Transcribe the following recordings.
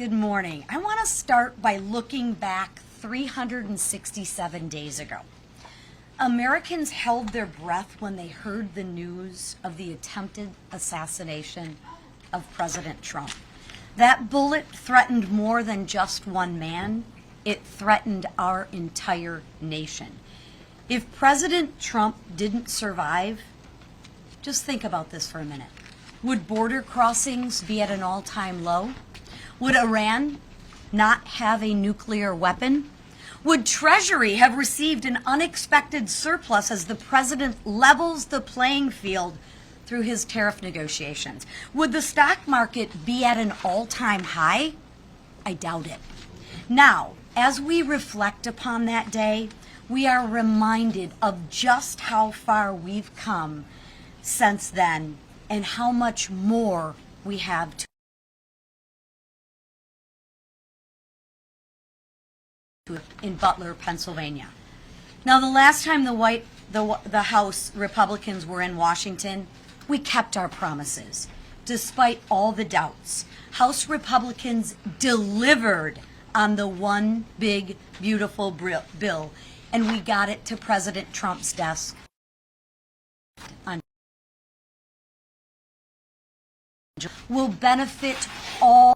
Good morning. I want to start by looking back 367 days ago. Americans held their breath when they heard the news of the attempted assassination of President Trump. That bullet threatened more than just one man. It threatened our entire nation. If President Trump didn't survive, just think about this for a minute. Would border crossings be at an all-time low? Would Iran not have a nuclear weapon? Would Treasury have received an unexpected surplus as the president levels the playing field through his tariff negotiations? Would the stock market be at an all-time high? I doubt it. Now, as we reflect upon that day, we are reminded of just how far we've come since then and how much more we have to in Butler, Pennsylvania. Now, the last time the House Republicans were in Washington, we kept our promises. Despite all the doubts, House Republicans delivered on the one big, beautiful bill, and we got it to President Trump's desk on will benefit all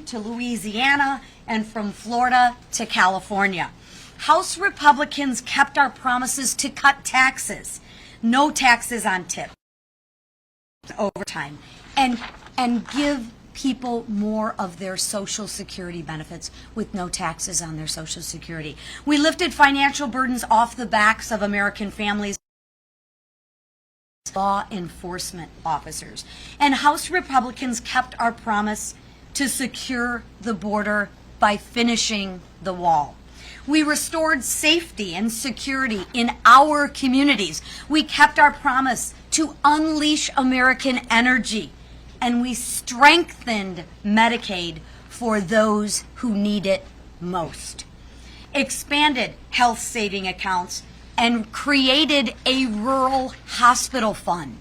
to Louisiana and from Florida to California. House Republicans kept our promises to cut taxes, no taxes on tips, overtime, and give people more of their Social Security benefits with no taxes on their Social Security. We lifted financial burdens off the backs of American families, law enforcement officers, and House Republicans kept our promise to secure the border by finishing the wall. We restored safety and security in our communities. We kept our promise to unleash American energy, and we strengthened Medicaid for those who need it most, expanded health saving accounts, and created a rural hospital fund.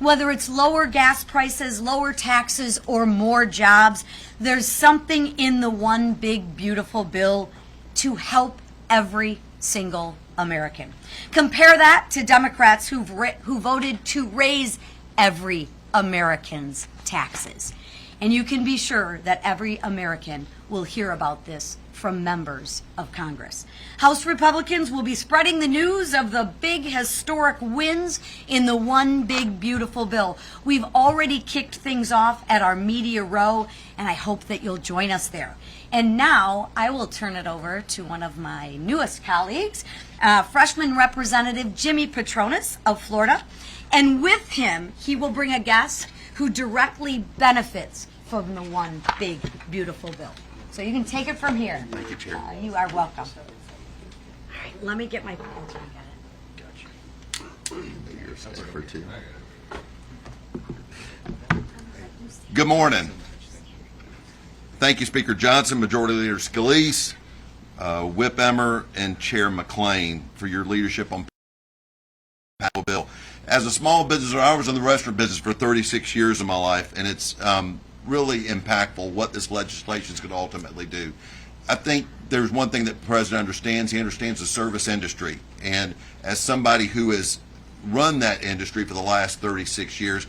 Whether it's lower gas prices, lower taxes, or more jobs, there's something in the one big, beautiful bill to help every single American. Compare that to Democrats who voted to raise every American's taxes. And you can be sure that every American will hear about this from members of Congress. House Republicans will be spreading the news of the big historic wins in the one big beautiful bill. We've already kicked things off at our media row, and I hope that you'll join us there. And now I will turn it over to one of my newest colleagues, freshman Representative Jimmy Petronas of Florida. And with him, he will bring a guest who directly benefits from the one big beautiful bill. So you can take it from here. Thank you, Chair. You are welcome. All right, let me get my pen so I get it. Gotcha. Good morning. Thank you, Speaker Johnson, Majority Leader Scalise, Whip Emmer, and Chair McLean for your leadership on the bill. As a small business owner, I was in the restaurant business for 36 years of my life, and it's really impactful what this legislation is going to ultimately do. I think there's one thing that the President understands. He understands the service industry. And as somebody who has run that industry for the last 36 years,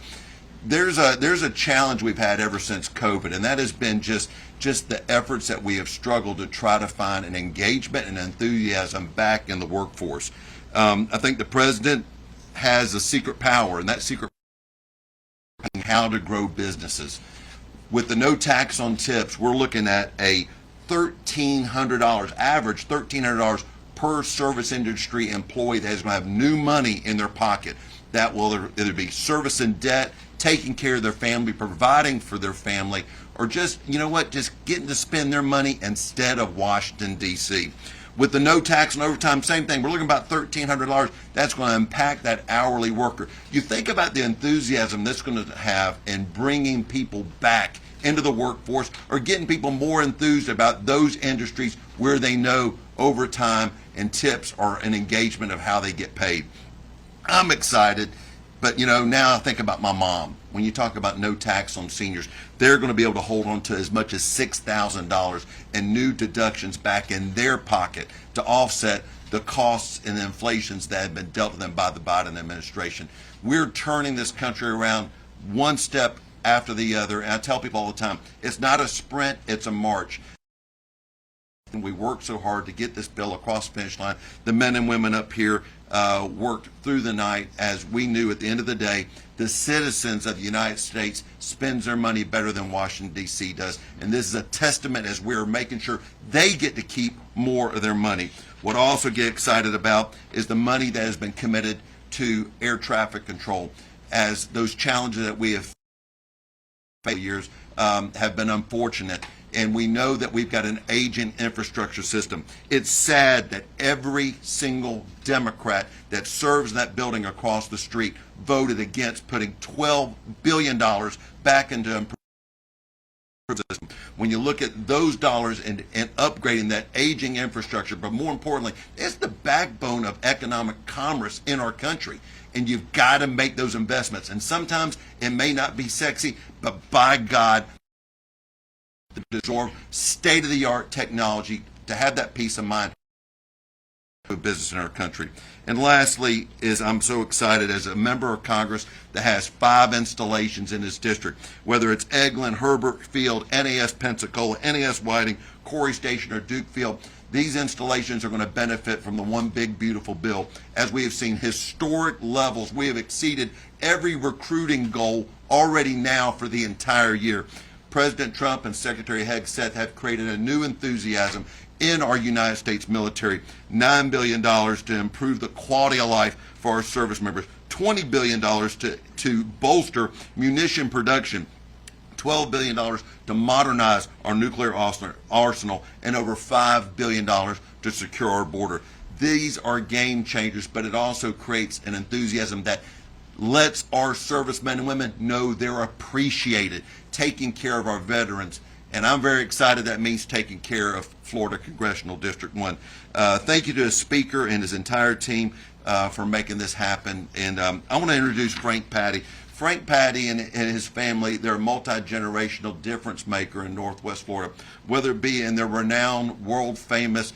there's a challenge we've had ever since COVID, and that has been just the efforts that we have struggled to try to find an engagement and enthusiasm back in the workforce. I think the President has a secret power, and that secret power is how to grow businesses. With the no tax on tips, we're looking at a $1,300, average $1,300 per service industry employee that is going to have new money in their pocket. That will either be servicing debt, taking care of their family, providing for their family, or just, you know what, just getting to spend their money instead of Washington, D.C. With the no tax and overtime, same thing. We're looking at about $1,300. That's going to impact that hourly worker. You think about the enthusiasm that's going to have in bringing people back into the workforce or getting people more enthused about those industries where they know overtime and tips are an engagement of how they get paid. I'm excited. But, you know, now I think about my mom. When you talk about no tax on seniors, they're going to be able to hold on to as much as $6,000 in new deductions back in their pocket to offset the costs and the inflations that have been dealt to them by the Biden administration. We're turning this country around one step after the other. And I tell people all the time, it's not a sprint, it's a march. And we worked so hard to get this bill across the finish line. The men and women up here worked through the night, as we knew at the end of the day, the citizens of the United States spends their money better than Washington, D.C. does. And this is a testament as we're making sure they get to keep more of their money. What I also get excited about is the money that has been committed to air traffic control, as those challenges that we have faced for years have been unfortunate. And we know that we've got an aging infrastructure system. It's sad that every single Democrat that serves in that building across the street voted against putting $12 billion back into improving the system. When you look at those dollars and upgrading that aging infrastructure, but more importantly, it's the backbone of economic commerce in our country. And you've got to make those investments. And sometimes it may not be sexy, but by God, to absorb state-of-the-art technology, to have that peace of mind of business in our country. And lastly is I'm so excited as a member of Congress that has 5 installations in this district, whether it's Eglin, Herbert Field, NAS Pensacola, NAS Whiting, Corey Station, or Duke Field. These installations are going to benefit from the One Big Beautiful Bill. As we have seen historic levels, we have exceeded every recruiting goal already now for the entire year. President Trump and Secretary Hegseth have created a new enthusiasm in our United States military. $9 billion to improve the quality of life for our service members. $20 billion to bolster munition production. $12 billion to modernize our nuclear arsenal, and over $5 billion to secure our border. These are game changers, but it also creates an enthusiasm that lets our servicemen and women know they're appreciated, taking care of our veterans. And I'm very excited that means taking care of Florida Congressional District 1. Thank you to the Speaker and his entire team for making this happen. And I want to introduce Frank Patty. Frank Patty and his family, they're a multi-generational difference maker in Northwest Florida. Whether it be in their renowned, world-famous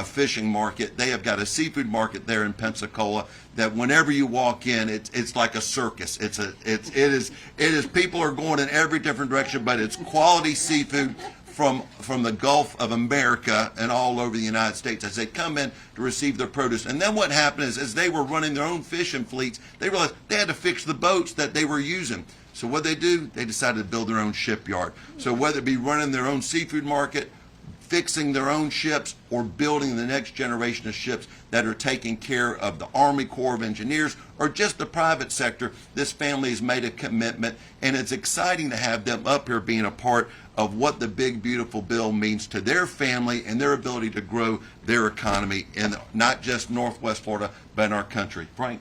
fishing market, they have got a seafood market there in Pensacola that whenever you walk in, it's like a circus. It is people are going in every different direction, but it's quality seafood from the Gulf of America and all over the United States as they come in to receive their produce. And then what happened is, as they were running their own fishing fleets, they realized they had to fix the boats that they were using. So what they do, they decided to build their own shipyard. So whether it be running their own seafood market, fixing their own ships, or building the next generation of ships that are taking care of the Army Corps of Engineers or just the private sector, this family has made a commitment, and it's exciting to have them up here being a part of what the Big Beautiful Bill means to their family and their ability to grow their economy in not just Northwest Florida, but in our country. Frank.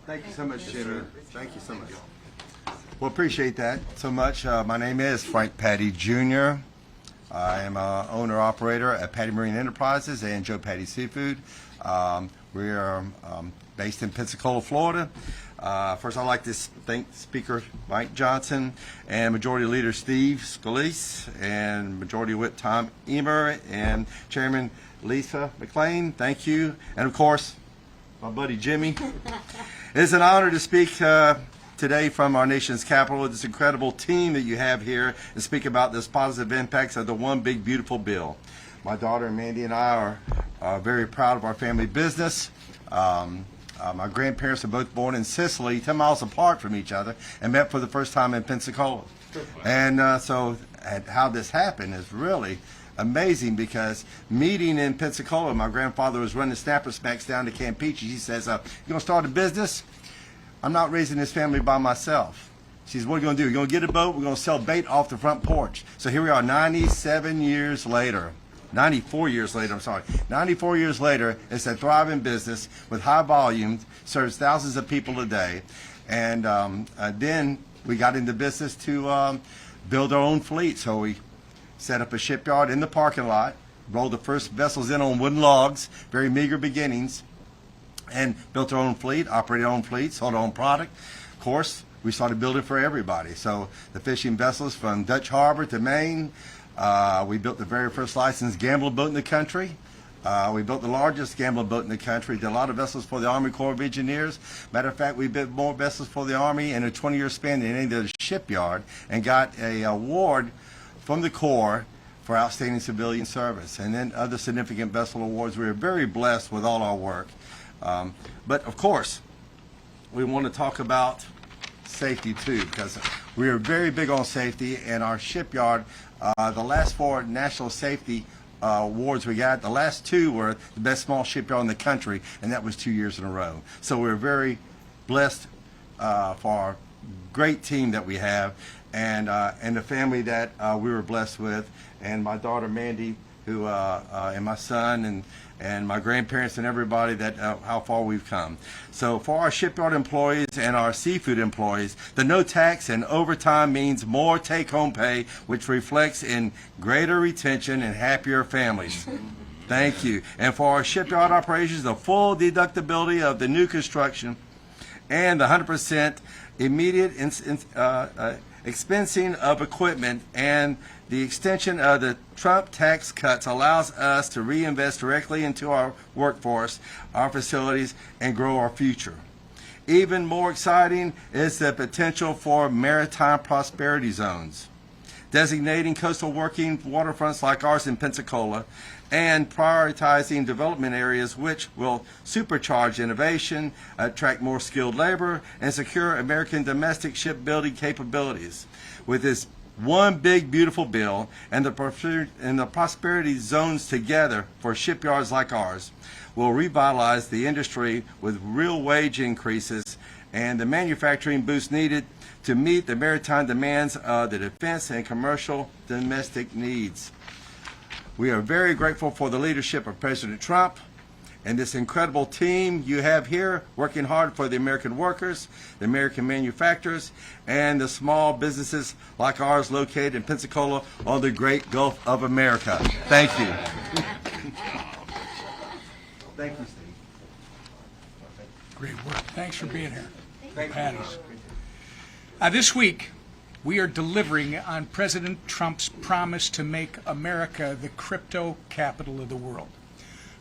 Thank you so much, Jimmy. Thank you so much. Well, appreciate that so much. My name is Frank Patty Jr. I am an owner-operator at Patty Marine Enterprises and Joe Patty Seafood. We are based in Pensacola, Florida. First, I'd like to thank Speaker Mike Johnson and Majority Leader Steve Scalise and Majority Whip Tom Emer and Chairman Lisa McLean. Thank you. And, of course, my buddy Jimmy. It's an honor to speak today from our nation's capital with this incredible team that you have here and speak about this positive impacts of the One Big Beautiful Bill. My daughter Mandy and I are very proud of our family business. My grandparents are both born in Sicily, 10 miles apart from each other, and met for the first time in Pensacola. And so how this happened is really amazing, because meeting in Pensacola, my grandfather was running snapper smacks down to Campeche. He says, you going to start a business? I'm not raising this family by myself. She says, what are you going to do? You're going to get a boat? We're going to sell bait off the front porch. So here we are 97 years later. 94 years later, I'm sorry. 94 years later, it's a thriving business with high volume, serves thousands of people a day. And then we got into business to build our own fleet. So we set up a shipyard in the parking lot, rolled the first vessels in on wooden logs, very meager beginnings. and built our own fleet, operated our own fleet, sold our own product. Of course, we started building for everybody. So the fishing vessels from Dutch Harbor to Maine, we built the very first licensed gambler boat in the country. We built the largest gambler boat in the country, did a lot of vessels for the Army Corps of Engineers. Matter of fact, we built more vessels for the Army in a 20-year span than any other shipyard, and got an award from the Corps for outstanding civilian service, and then other significant vessel awards. We are very blessed with all our work. But of course, we want to talk about safety too, because we are very big on safety, and our shipyard, the last 4 national safety awards we got, the last 2 were the best small shipyard in the country, and that was 2 years in a row. So we're very blessed for our great team that we have, and the family that we were blessed with, and my daughter Mandy, who and my son, and my grandparents, and everybody, that how far we've come. So for our shipyard employees and our seafood employees, the no tax and overtime means more take-home pay, which reflects in greater retention and happier families. Thank you. And for our shipyard operations, the full deductibility of the new construction and the 100% immediate expensing of equipment, and the extension of the Trump tax cuts allows us to reinvest directly into our workforce, our facilities, and grow our future. Even more exciting is the potential for maritime prosperity zones, designating coastal working waterfronts like ours in Pensacola, and prioritizing development areas which will supercharge innovation, attract more skilled labor, and secure American domestic shipbuilding capabilities. With this one big beautiful bill and the prosperity zones together for shipyards like ours, will revitalize the industry with real wage increases and the manufacturing boost needed to meet the maritime demands of the defense and commercial domestic needs. We are very grateful for the leadership of President Trump and this incredible team you have here working hard for the American workers, the American manufacturers, and the small businesses like ours located in Pensacola on the great Gulf of America. Thank you. Thank you, Steve. Great work. Thanks for being here. Patties. This week, we are delivering on President Trump's promise to make America the crypto capital of the world.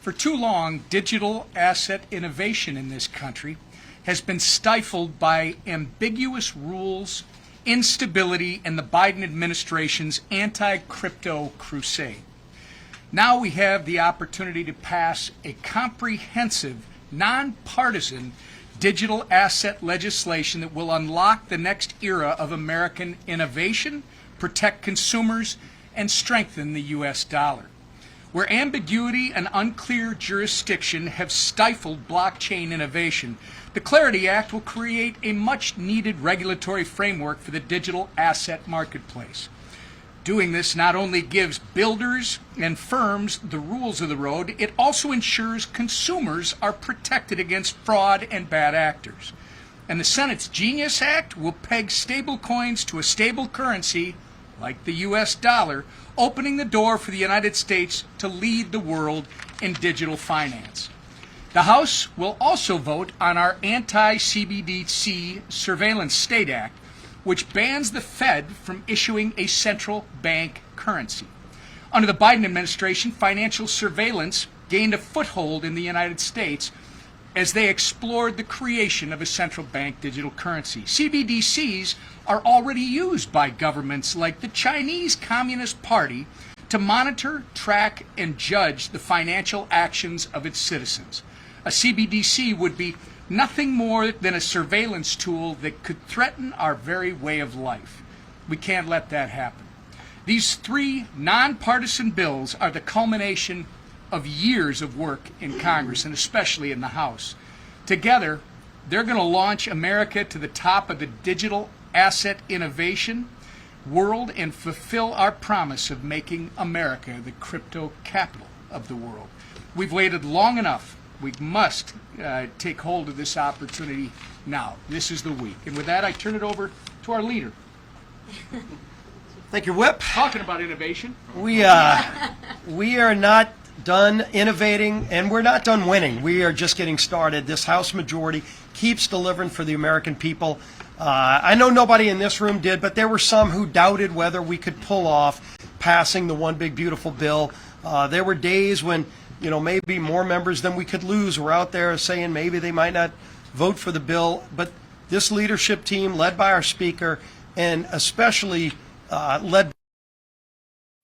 For too long, digital asset innovation in this country has been stifled by ambiguous rules, instability, and the Biden administration's anti-crypto crusade. Now we have the opportunity to pass a comprehensive, nonpartisan digital asset legislation that will unlock the next era of American innovation, protect consumers, and strengthen the U.S. dollar. Where ambiguity and unclear jurisdiction have stifled blockchain innovation, the Clarity Act will create a much-needed regulatory framework for the digital asset marketplace. Doing this not only gives builders and firms the rules of the road, it also ensures consumers are protected against fraud and bad actors. And the Senate's Genius Act will peg stablecoins to a stable currency, like the U.S. dollar, opening the door for the United States to lead the world in digital finance. The House will also vote on our anti-CBDC Surveillance State Act, which bans the Fed from issuing a central bank currency. Under the Biden administration, financial surveillance gained a foothold in the United States as they explored the creation of a central bank digital currency. CBDCs are already used by governments like the Chinese Communist Party to monitor, track, and judge the financial actions of its citizens. A CBDC would be nothing more than a surveillance tool that could threaten our very way of life. We can't let that happen. These 3 nonpartisan bills are the culmination of years of work in Congress, and especially in the House. Together, they're going to launch America to the top of the digital asset innovation world and fulfill our promise of making America the crypto capital of the world. We've waited long enough. We must take hold of this opportunity now. This is the week. And with that, I turn it over to our leader. Thank you, Whip. Talking about innovation. We are not done innovating, and we're not done winning. We are just getting started. This House majority keeps delivering for the American people. I know nobody in this room did, but there were some who doubted whether we could pull off passing the one big beautiful bill. There were days when, maybe more members than we could lose were out there saying maybe they might not vote for the bill. But this leadership team, led by our Speaker, and especially led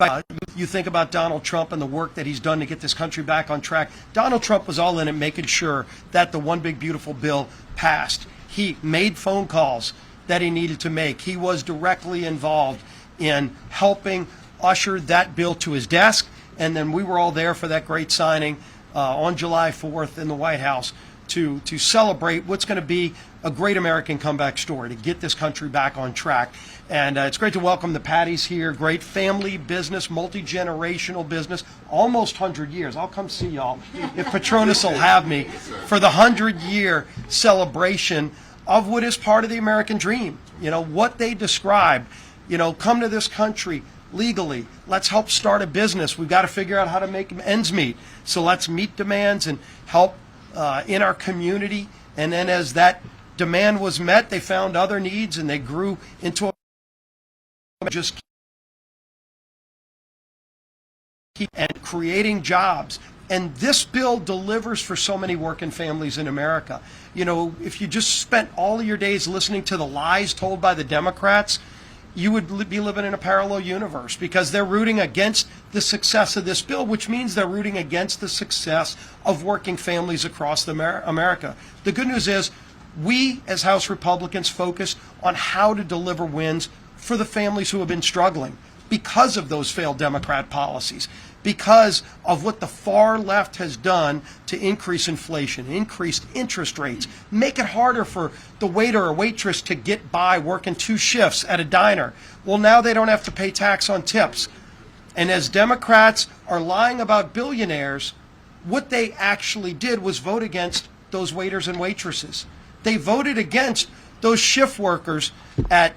by, you think about Donald Trump and the work that he's done to get this country back on track. Donald Trump was all in it, making sure that the one big beautiful bill passed. He made phone calls that he needed to make. He was directly involved in helping usher that bill to his desk, and then we were all there for that great signing on July 4th in the White House to celebrate what's going to be a great American comeback story to get this country back on track. And it's great to welcome the Patties here. Great family business, multi-generational business, almost 100 years. I'll come see y'all if Patronus will have me for the 100-year celebration of what is part of the American dream. What they described, come to this country legally. Let's help start a business. We've got to figure out how to make ends meet. So let's meet demands and help in our community. And then as that demand was met, they found other needs and they grew into just keep and creating jobs. And this bill delivers for so many working families in America. If you just spent all of your days listening to the lies told by the Democrats, you would be living in a parallel universe, because they're rooting against the success of this bill, which means they're rooting against the success of working families across America. The good news is we, as House Republicans, focus on how to deliver wins for the families who have been struggling because of those failed Democrat policies, because of what the far left has done to increase inflation, increase interest rates, make it harder for the waiter or waitress to get by working 2 shifts at a diner. Well, now they don't have to pay tax on tips. And as Democrats are lying about billionaires, what they actually did was vote against those waiters and waitresses. They voted against those shift workers at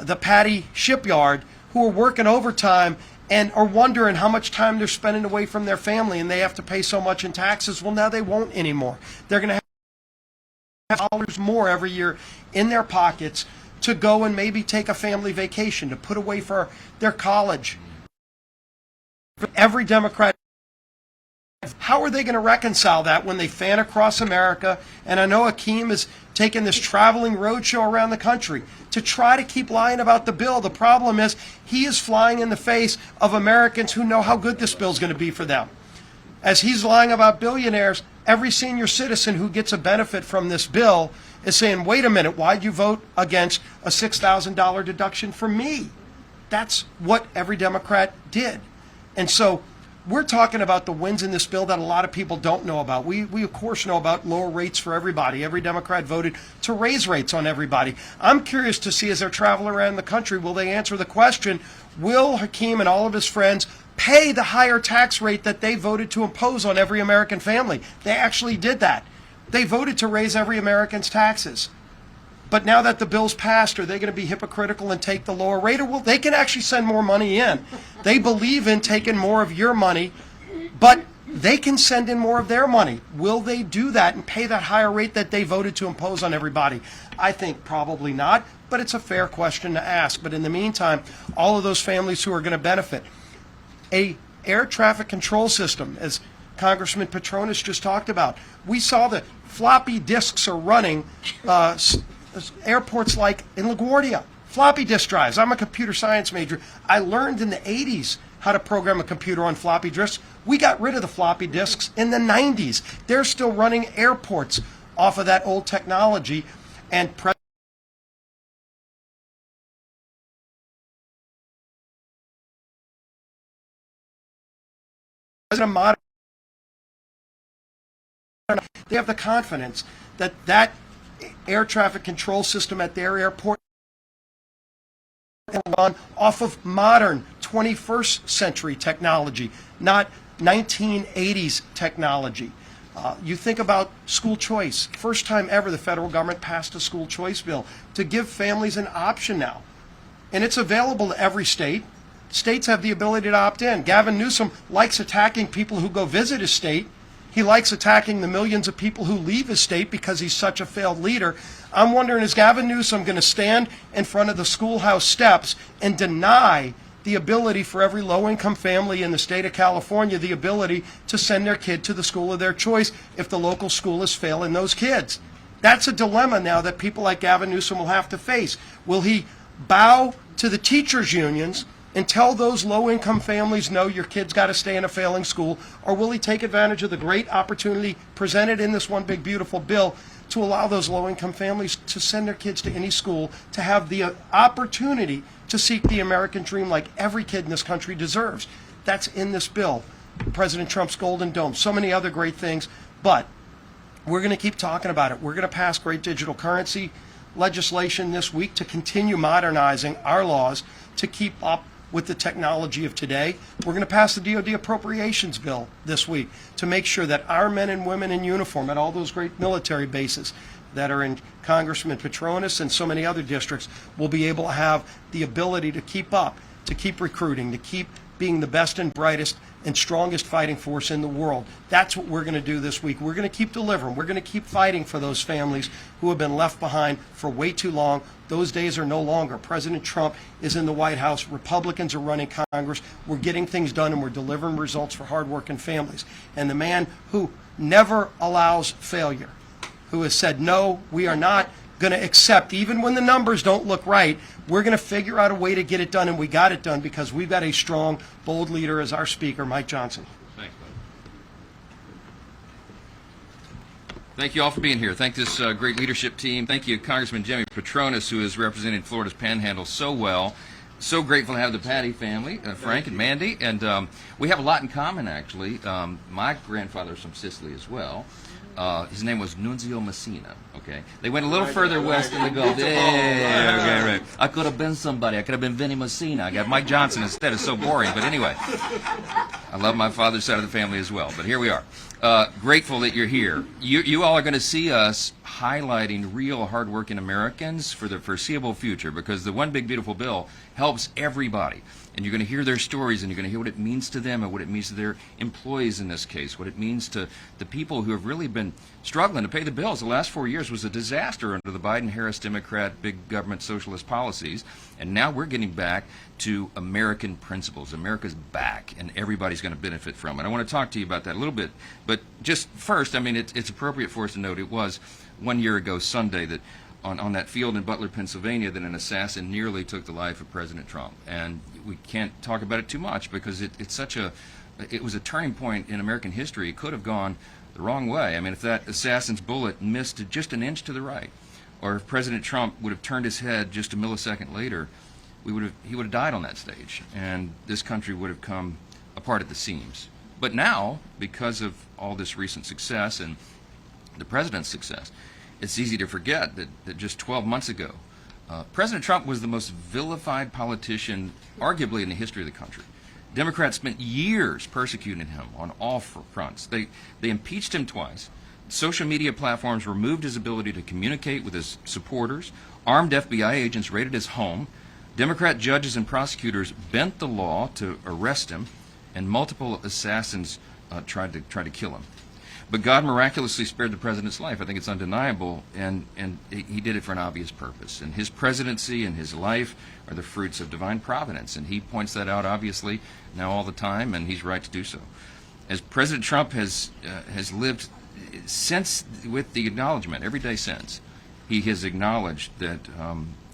the Patty shipyard who are working overtime and are wondering how much time they're spending away from their family, and they have to pay so much in taxes. Well, now they won't anymore. They're going to have dollars more every year in their pockets to go and maybe take a family vacation, to put away for their college. Every Democrat, how are they going to reconcile that when they fan across America? And I know Akeem is taking this traveling roadshow around the country to try to keep lying about the bill. The problem is he is flying in the face of Americans who know how good this bill is going to be for them. As he's lying about billionaires, every senior citizen who gets a benefit from this bill is saying, wait a minute, why'd you vote against a $6,000 deduction for me? That's what every Democrat did. And so we're talking about the wins in this bill that a lot of people don't know about. We of course know about lower rates for everybody. Every Democrat voted to raise rates on everybody. I'm curious to see, as they're traveling around the country, will they answer the question, will Hakeem and all of his friends pay the higher tax rate that they voted to impose on every American family? They actually did that. They voted to raise every American's taxes. But now that the bill's passed, are they going to be hypocritical and take the lower rate? Or will they can actually send more money in? They believe in taking more of your money, but they can send in more of their money. Will they do that and pay that higher rate that they voted to impose on everybody? I think probably not, but it's a fair question to ask. But in the meantime, all of those families who are going to benefit, a air traffic control system, as Congressman Patronus just talked about. We saw that floppy disks are running airports like in LaGuardia, floppy disk drives. I'm a computer science major. I learned in the 80s how to program a computer on floppy disks. We got rid of the floppy disks in the 90s. They're still running airports off of that old technology. And President they have the confidence that that air traffic control system at their airport will run off of modern 21st century technology, not 1980s technology. You think about school choice. First time ever the federal government passed a school choice bill to give families an option now. And it's available to every state. states have the ability to opt in. Gavin Newsom likes attacking people who go visit his state. He likes attacking the millions of people who leave his state because he's such a failed leader. I'm wondering, is Gavin Newsom going to stand in front of the schoolhouse steps and deny the ability for every low-income family in the state of California the ability to send their kid to the school of their choice if the local school is failing those kids? That's a dilemma now that people like Gavin Newsom will have to face. Will he bow to the teachers' unions and tell those low-income families, no, your kid's got to stay in a failing school, or will he take advantage of the great opportunity presented in this one big beautiful bill to allow those low-income families to send their kids to any school, to have the opportunity to seek the American dream like every kid in this country deserves? That's in this bill. President Trump's Golden Dome, so many other great things, but we're going to keep talking about it. We're going to pass great digital currency legislation this week to continue modernizing our laws to keep up with the technology of today. We're going to pass the DoD appropriations bill this week to make sure that our men and women in uniform at all those great military bases that are in Congressman Petronis and so many other districts will be able to have the ability to keep up, to keep recruiting, to keep being the best and brightest and strongest fighting force in the world. That's what we're going to do this week. We're going to keep delivering. We're going to keep fighting for those families who have been left behind for way too long. Those days are no longer. President Trump is in the White House. Republicans are running Congress. We're getting things done and we're delivering results for hardworking families. And the man who never allows failure, who has said, no, we are not going to accept, even when the numbers don't look right, we're going to figure out a way to get it done, and we got it done because we've got a strong, bold leader as our speaker, Mike Johnson. Thanks, bud. Thank you all for being here. Thank this great leadership team. Thank you, Congressman Jimmy Petronis, who has represented Florida's Panhandle so well. So grateful to have the Patty family, Frank and Mandy, and we have a lot in common, actually. My grandfather's from Sicily as well. His name was Nunzio Messina, okay? They went a little further west in the Gulf. Yeah, okay, right. I could have been somebody. I could have been Vinnie Messina. I got Mike Johnson instead. It's so boring. But anyway, I love my father's side of the family as well. But here we are. Grateful that you're here. You all are going to see us highlighting real hardworking Americans for the foreseeable future, because the One Big Beautiful Bill helps everybody. And you're going to hear their stories, and you're going to hear what it means to them and what it means to their employees in this case, what it means to the people who have really been struggling to pay the bills. The last 4 years was a disaster under the Biden-Harris Democrat big government socialist policies, and now we're getting back to American principles. America's back, and everybody's going to benefit from it. I want to talk to you about that a little bit, but just first, I mean, it's appropriate for us to note it was 1 year ago Sunday that on that field in Butler, Pennsylvania, that an assassin nearly took the life of President Trump. And we can't talk about it too much because it was a turning point in American history. It could have gone the wrong way. I mean, if that assassin's bullet missed just an inch to the right, or if President Trump would have turned his head just a millisecond later, he would have died on that stage, and this country would have come apart at the seams. But now, because of all this recent success and the president's success, it's easy to forget that just 12 months ago, President Trump was the most vilified politician, arguably, in the history of the country. Democrats spent years persecuting him on all fronts. They impeached him twice. Social media platforms removed his ability to communicate with his supporters. Armed FBI agents raided his home. Democrat judges and prosecutors bent the law to arrest him, and multiple assassins tried to kill him. But God miraculously spared the president's life. I think it's undeniable, and he did it for an obvious purpose. And his presidency and his life are the fruits of divine providence, and he points that out, obviously, now all the time, and he's right to do so. As President Trump has lived since, with the acknowledgement, every day since, he has acknowledged that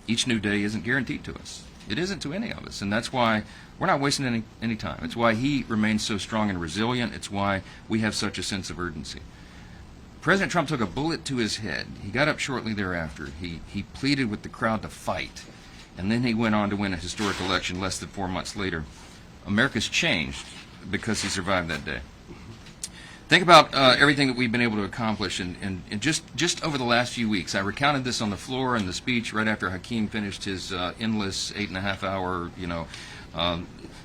each new day isn't guaranteed to us. It isn't to any of us, and that's why we're not wasting any time. It's why he remains so strong and resilient. It's why we have such a sense of urgency. President Trump took a bullet to his head. He got up shortly thereafter. He pleaded with the crowd to fight, and then he went on to win a historic election less than 4 months later. America's changed because he survived that day. Think about everything that we've been able to accomplish and just over the last few weeks. I recounted this on the floor in the speech right after Hakeem finished his endless 8.5-hour,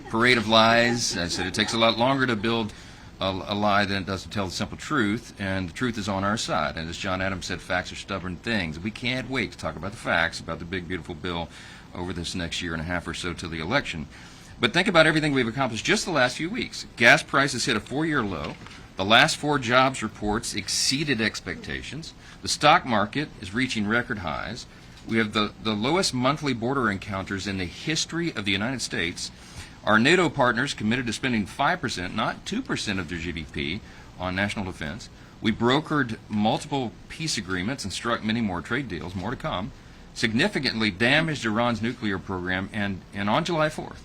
parade of lies. I said it takes a lot longer to build a lie than it does to tell the simple truth, and the truth is on our side. And as John Adams said, facts are stubborn things. We can't wait to talk about the facts, about the big, beautiful bill over this next year and a half or so till the election. But think about everything we've accomplished just the last few weeks. Gas prices hit a 4-year low. The last 4 jobs reports exceeded expectations. The stock market is reaching record highs. We have the lowest monthly border encounters in the history of the United States. Our NATO partners committed to spending 5%, not 2% of their GDP on national defense. We brokered multiple peace agreements and struck many more trade deals, more to come, significantly damaged Iran's nuclear program, and on July 4th,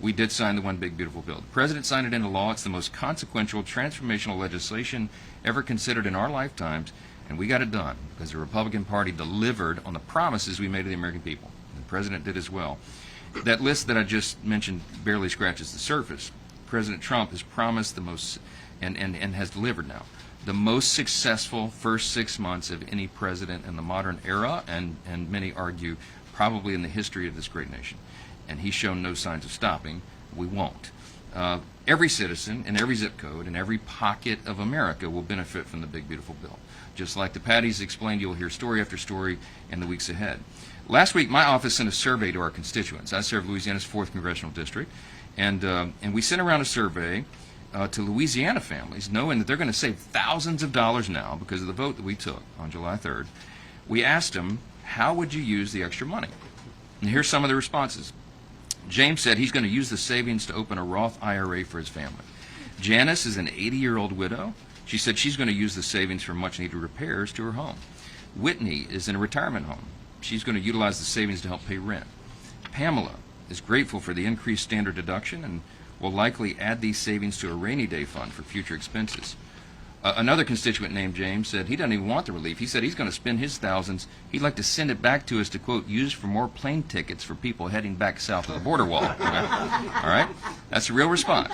we did sign the One Big Beautiful Bill. The President signed it into law. It's the most consequential, transformational legislation ever considered in our lifetimes, and we got it done because the Republican Party delivered on the promises we made to the American people. And the President did as well. That list that I just mentioned barely scratches the surface. President Trump has promised the most, and has delivered now, the most successful first 6 months of any president in the modern era, and many argue probably in the history of this great nation. And he's shown no signs of stopping. We won't. Every citizen in every zip code in every pocket of America will benefit from the Big Beautiful Bill. Just like the Patties explained, you'll hear story after story in the weeks ahead. Last week, my office sent a survey to our constituents. I serve Louisiana's 4th Congressional District, and we sent around a survey to Louisiana families, knowing that they're going to save thousands of dollars now because of the vote that we took on July 3rd. We asked them, how would you use the extra money? And here's some of the responses. James said he's going to use the savings to open a Roth IRA for his family. Janice is an 80-year-old widow. She said she's going to use the savings for much-needed repairs to her home. Whitney is in a retirement home. She's going to utilize the savings to help pay rent. Pamela is grateful for the increased standard deduction and will likely add these savings to a rainy day fund for future expenses. Another constituent named James said he doesn't even want the relief. He said he's going to spend his thousands. He'd like to send it back to us to, quote, use for more plane tickets for people heading back south of the border wall. Okay? All right? That's a real response.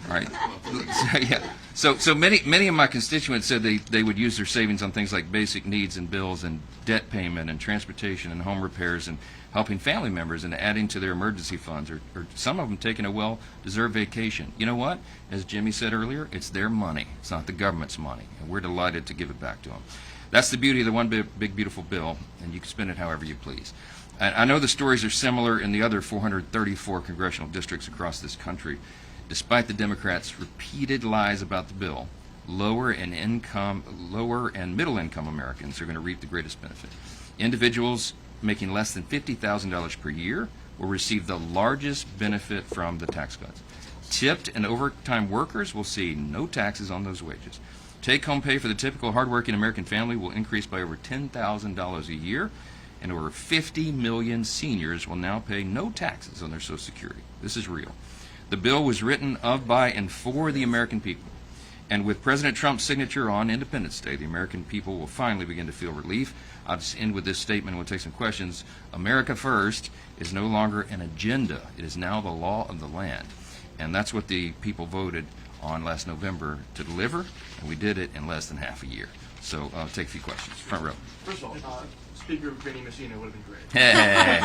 All right? So, yeah. So many of my constituents said they would use their savings on things like basic needs and bills and debt payment and transportation and home repairs and helping family members and adding to their emergency funds, or some of them taking a well-deserved vacation. You know what? As Jimmy said earlier, it's their money. It's not the government's money, and we're delighted to give it back to them. That's the beauty of the One Big Beautiful Bill, and you can spend it however you please. And I know the stories are similar in the other 434 congressional districts across this country. Despite the Democrats' repeated lies about the bill, lower and middle-income Americans are going to reap the greatest benefit. Individuals making less than $50,000 per year will receive the largest benefit from the tax cuts. Tipped and overtime workers will see no taxes on those wages. Take-home pay for the typical hardworking American family will increase by over $10,000 a year, and over 50 million seniors will now pay no taxes on their Social Security. This is real. The bill was written of, by, and for the American people. And with President Trump's signature on Independence Day, the American people will finally begin to feel relief. I'll just end with this statement. We'll take some questions. America First is no longer an agenda. It is now the law of the land. And that's what the people voted on last November to deliver, and we did it in less than half a year. So I'll take a few questions. Front row. First of all, Speaker Benny Messina would have been great. Hey.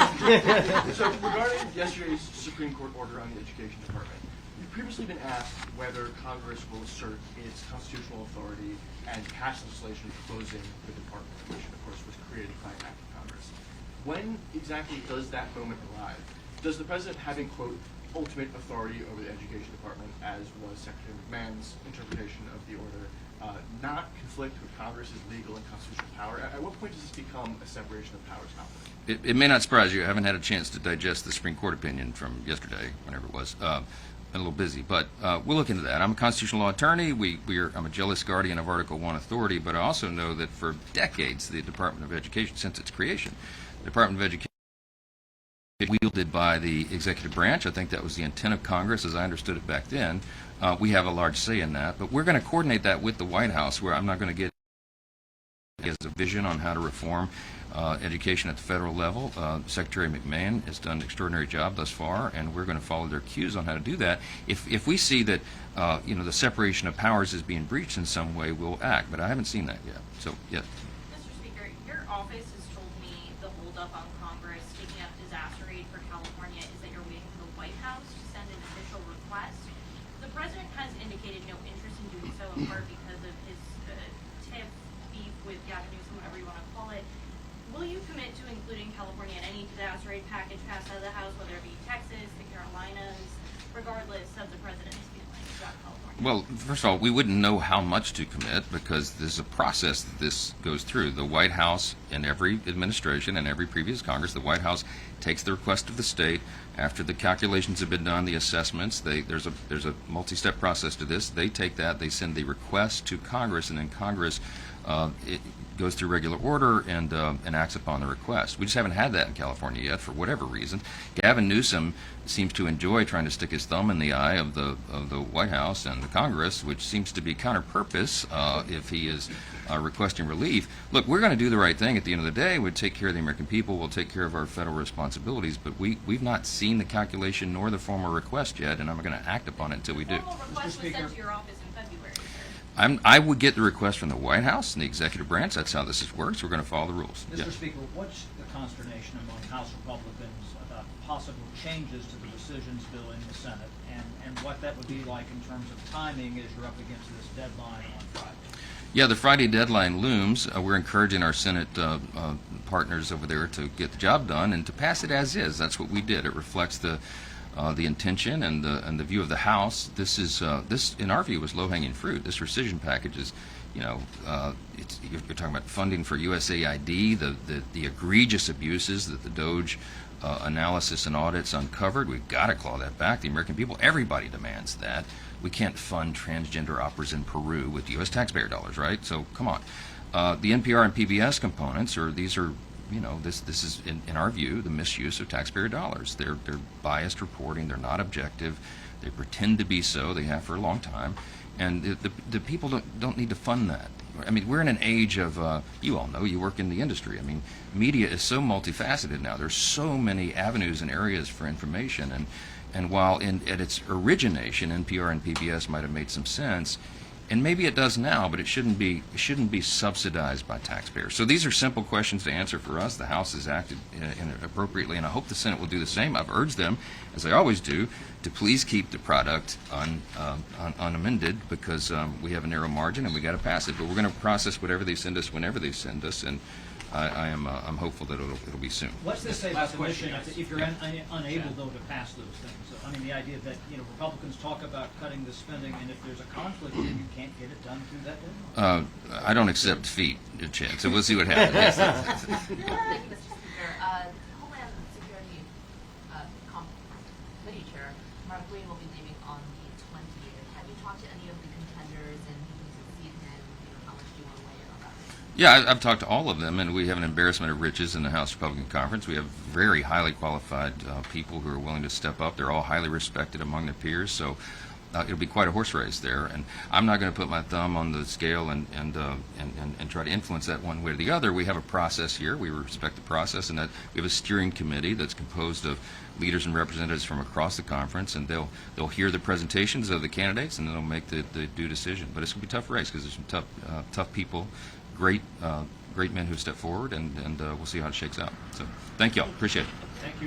So regarding yesterday's Supreme Court order on the Education Department, you've previously been asked whether Congress will assert its constitutional authority and pass legislation closing the department, which of course was created by an act of Congress. When exactly does that moment arrive? Does the President having, quote, ultimate authority over the Education Department, as was Secretary McMahon's interpretation of the order, not conflict with Congress's legal and constitutional power? At what point does this become a separation of powers conflict? It may not surprise you. I haven't had a chance to digest the Supreme Court opinion from yesterday, whenever it was. Been a little busy, but we'll look into that. I'm a constitutional law attorney. I'm a jealous guardian of Article I authority, but I also know that for decades, the Department of Education, since its creation, the Department of Education is wielded by the executive branch. I think that was the intent of Congress, as I understood it back then. We have a large say in that, but we're going to coordinate that with the White House, where I'm not going to get as a vision on how to reform education at the federal level. Secretary McMahon has done an extraordinary job thus far, and we're going to follow their cues on how to do that. If we see that the separation of powers is being breached in some way, we'll act. But I haven't seen that yet. So, yes. Mr. Speaker, your office has told me the holdup on Congress taking up disaster aid for California is that you're waiting for the White House to send an official request. The President has indicated no interest in doing so, in part because of his tiff beef with Gavin Newsom, whatever you want to call it. Will you commit to including California in any disaster aid package passed out of the House, whether it be Texas, the Carolinas, regardless of the president's feelings about California? Well, first of all, we wouldn't know how much to commit because there's a process that this goes through. The White House, in every administration and every previous Congress, the White House takes the request of the state. After the calculations have been done, the assessments, there's a multi-step process to this. They take that, they send the request to Congress, and then Congress it goes through regular order and acts upon the request. We just haven't had that in California yet for whatever reason. Gavin Newsom seems to enjoy trying to stick his thumb in the eye of the White House and the Congress, which seems to be counter-purpose if he is requesting relief. Look, we're going to do the right thing at the end of the day. We'll take care of the American people. We'll take care of our federal responsibilities. But we've not seen the calculation nor the formal request yet, and I'm going to act upon it until we do. The formal request was sent to your office in February, sir. I would get the request from the White House and the executive branch. That's how this works. We're going to follow the rules. Mr. Yeah. Speaker, what's the consternation among House Republicans about possible changes to the decisions bill in the Senate, and what that would be like in terms of timing as you're up against this deadline on Friday? Yeah, the Friday deadline looms. We're encouraging our Senate partners over there to get the job done and to pass it as is. That's what we did. It reflects the intention and the view of the House. This in our view was low-hanging fruit. This rescission package is, you're talking about funding for USAID, the egregious abuses that the DOJ analysis and audits uncovered. We've got to claw that back. The American people, everybody demands that. We can't fund transgender operas in Peru with U.S. taxpayer dollars, right? So come on. The NPR and PBS components this is, in our view, the misuse of taxpayer dollars. They're biased reporting. They're not objective. They pretend to be so. They have for a long time. And the people don't need to fund that. I mean, we're in an age of, you all know, you work in the industry. I mean, media is so multifaceted now. There's so many avenues and areas for information. And while at its origination, NPR and PBS might have made some sense, and maybe it does now, but it shouldn't be subsidized by taxpayers. So these are simple questions to answer for us. The House has acted appropriately, and I hope the Senate will do the same. I've urged them, as I always do, to please keep the product unamended because we have a narrow margin and we got to pass it. But we're going to process whatever they send us whenever they send us, and I'm hopeful that it'll be soon. What's this say about the mission if you're unable, though, to pass those things? I mean, the idea that, Republicans talk about cutting the spending, and if there's a conflict, then you can't get it done through that deadline? I don't accept defeat, Chad, so we'll see what happens. Thank you, Mr. Speaker. Homeland Security Committee Chair Mark Green will be leaving on the 20th. Have you talked to any of the contenders and who succeed him? How much do you want to weigh in on that? Yeah, I've talked to all of them, and we have an embarrassment of riches in the House Republican Conference. We have very highly qualified people who are willing to step up. They're all highly respected among their peers, so it'll be quite a horse race there. And I'm not going to put my thumb on the scale and try to influence that one way or the other. We have a process here. We respect the process, and that we have a steering committee that's composed of leaders and representatives from across the conference, and they'll hear the presentations of the candidates, and then they'll make the due decision. But it's going to be a tough race because there's some tough people. Great men who step forward, and we'll see how it shakes out. So thank you all. Appreciate it. Thank you.